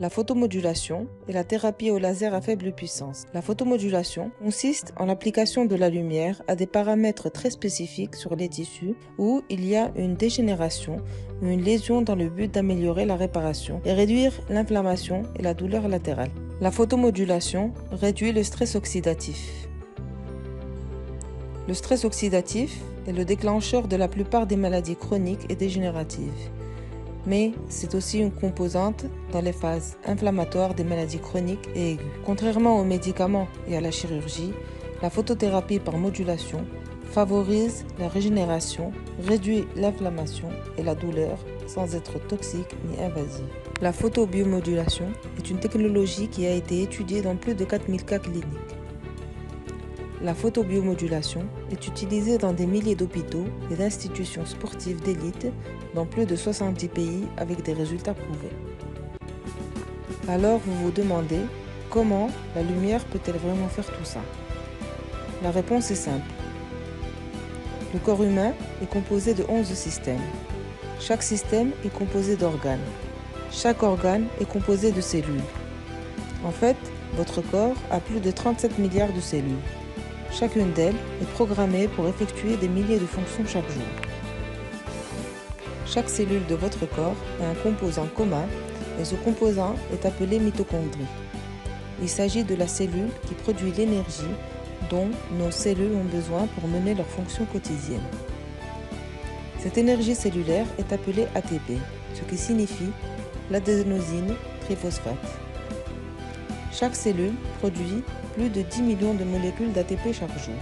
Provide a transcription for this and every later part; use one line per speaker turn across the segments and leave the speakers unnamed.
La photomodulation est la thérapie au laser à faible puissance. La photomodulation consiste en l'application de la lumière à des paramètres très spécifiques sur les tissus où il y a une dégénération ou une lésion dans le but d'améliorer la réparation et réduire l'inflammation et la douleur latérale. La photomodulation réduit le stress oxydatif. Le stress oxydatif est le déclencheur de la plupart des maladies chroniques et dégénératives. Mais c'est aussi une composante dans les phases inflammatoires des maladies chroniques et aiguës. Contrairement aux médicaments et à la chirurgie, la photothérapie par modulation favorise la régénération, réduit l'inflammation et la douleur sans être toxique ni invasive. La photobiomodulation est une technologie qui a été étudiée dans plus de 4000 cas cliniques. La photobiomodulation est utilisée dans des milliers d'hôpitaux et d'institutions sportives d'élite dans plus de 70 pays avec des résultats prouvés. Alors vous vous demandez, comment la lumière peut-elle vraiment faire tout ça? La réponse est simple. Le corps humain est composé de 11 systèmes. Chaque système est composé d'organes. Chaque organe est composé de cellules. En fait, votre corps a plus de 37 milliards de cellules. Chacune d'elles est programmée pour effectuer des milliers de fonctions chaque jour. Chaque cellule de votre corps a un composant commun et ce composant est appelé mitochondrie. Il s'agit de la cellule qui produit l'énergie dont nos cellules ont besoin pour mener leurs fonctions quotidiennes. Cette énergie cellulaire est appelée ATP, ce qui signifie l'adénosine triphosphate. Chaque cellule produit plus de 10 millions de molécules d'ATP chaque jour.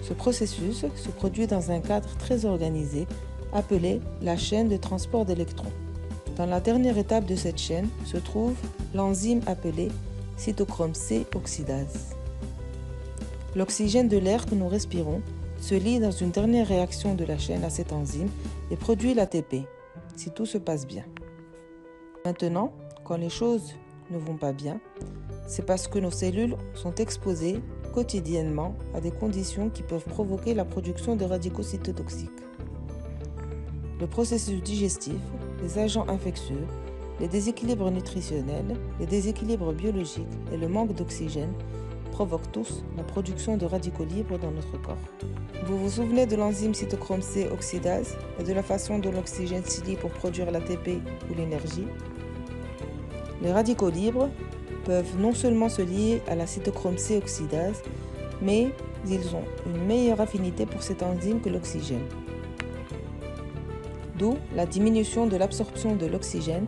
Ce processus se produit dans un cadre très organisé appelé la chaîne de transport d'électrons. Dans la dernière étape de cette chaîne se trouve l'enzyme appelée cytochrome C oxydase. L'oxygène de l'air que nous respirons se lie dans une dernière réaction de la chaîne à cette enzyme et produit l'ATP, si tout se passe bien. Maintenant, quand les choses ne vont pas bien, c'est parce que nos cellules sont exposées quotidiennement à des conditions qui peuvent provoquer la production de radicaux cytotoxiques. Le processus digestif, les agents infectieux, les déséquilibres nutritionnels, les déséquilibres biologiques et le manque d'oxygène provoquent tous la production de radicaux libres dans notre corps. Vous vous souvenez de l'enzyme cytochrome C oxydase et de la façon dont l'oxygène s'y lie pour produire l'ATP ou l'énergie? Les radicaux libres peuvent non seulement se lier à la cytochrome C oxydase, mais ils ont une meilleure affinité pour cette enzyme que l'oxygène. D'où la diminution de l'absorption de l'oxygène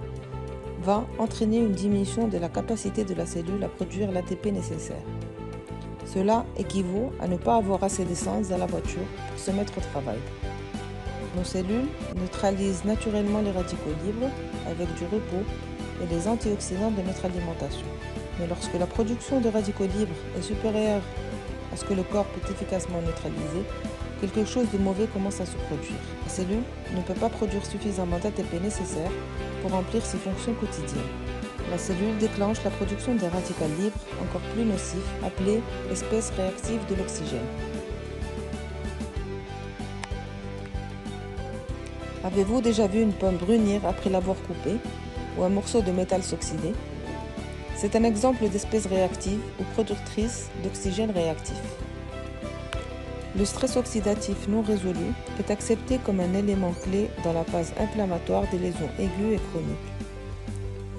va entraîner une diminution de la capacité de la cellule à produire l'ATP nécessaire. Cela équivaut à ne pas avoir assez d'essence dans la voiture pour se mettre au travail. Nos cellules neutralisent naturellement les radicaux libres avec du repos et les antioxydants de notre alimentation. Mais lorsque la production de radicaux libres est supérieure à ce que le corps peut efficacement neutraliser, quelque chose de mauvais commence à se produire. La cellule ne peut pas produire suffisamment d'ATP nécessaire pour remplir ses fonctions quotidiennes. La cellule déclenche la production des radicaux libres encore plus nocifs, appelés espèces réactives de l'oxygène. Avez-vous déjà vu une pomme brunir après l'avoir coupée ou un morceau de métal s'oxyder? C'est un exemple d'espèce réactive ou productrice d'oxygène réactif. Le stress oxydatif non résolu est accepté comme un élément clé dans la phase inflammatoire des lésions aiguës et chroniques.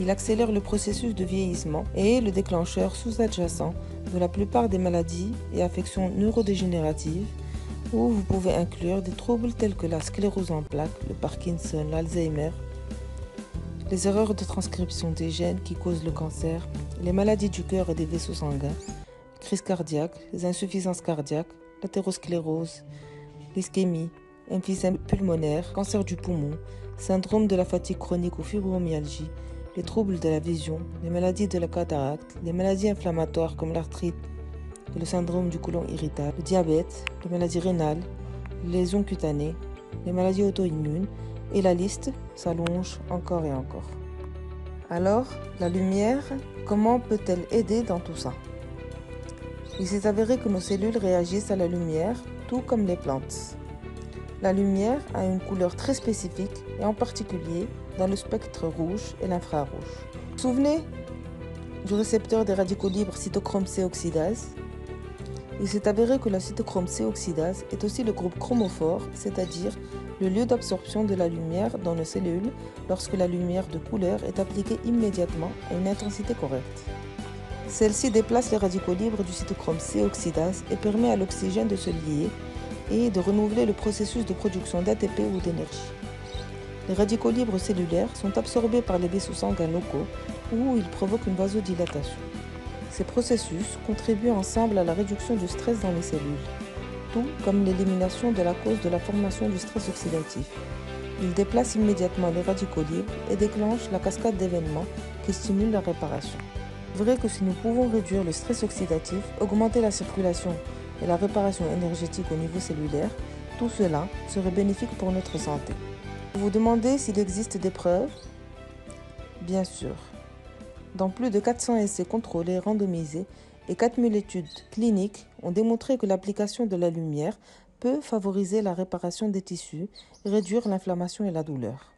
Il accélère le processus de vieillissement et est le déclencheur sous-adjacent de la plupart des maladies et affections neurodégénératives, où vous pouvez inclure des troubles tels que la sclérose en plaques, le Parkinson, l'Alzheimer, les erreurs de transcription des gènes qui causent le cancer, les maladies du cœur et des vaisseaux sanguins, les crises cardiaques, les insuffisances cardiaques, l'athérosclérose, l'ischémie, emphysème pulmonaire, cancer du poumon, syndrome de la fatigue chronique ou fibromyalgie, les troubles de la vision, les maladies de la cataracte, les maladies inflammatoires comme l'arthrite et le syndrome du côlon irritable, le diabète, les maladies rénales, les lésions cutanées, les maladies auto-immunes, et la liste s'allonge encore et encore. Alors, la lumière, comment peut-elle aider dans tout ça? Il s'est avéré que nos cellules réagissent à la lumière, tout comme les plantes. La lumière a une couleur très spécifique et en particulier dans le spectre rouge et l'infrarouge. Vous vous souvenez du récepteur des radicaux libres cytochrome C oxydase? Il s'est avéré que la cytochrome C oxydase est aussi le groupe chromophore, c'est-à-dire le lieu d'absorption de la lumière dans nos cellules lorsque la lumière de couleur est appliquée immédiatement à une intensité correcte. Celle-ci déplace les radicaux libres du cytochrome C oxydase et permet à l'oxygène de se lier et de renouveler le processus de production d'ATP ou d'énergie. Les radicaux libres cellulaires sont absorbés par les vaisseaux sanguins locaux où ils provoquent une vasodilatation. Ces processus contribuent ensemble à la réduction du stress dans les cellules, tout comme l'élimination de la cause de la formation du stress oxydatif. Ils déplacent immédiatement les radicaux libres et déclenchent la cascade d'événements qui stimulent la réparation. Il est vrai que si nous pouvons réduire le stress oxydatif, augmenter la circulation et la réparation énergétique au niveau cellulaire, tout cela serait bénéfique pour notre santé. Vous vous demandez s'il existe des preuves? Bien sûr. Dans plus de 400 essais contrôlés randomisés et 4000 études cliniques ont démontré que l'application de la lumière peut favoriser la réparation des tissus et réduire l'inflammation et la douleur.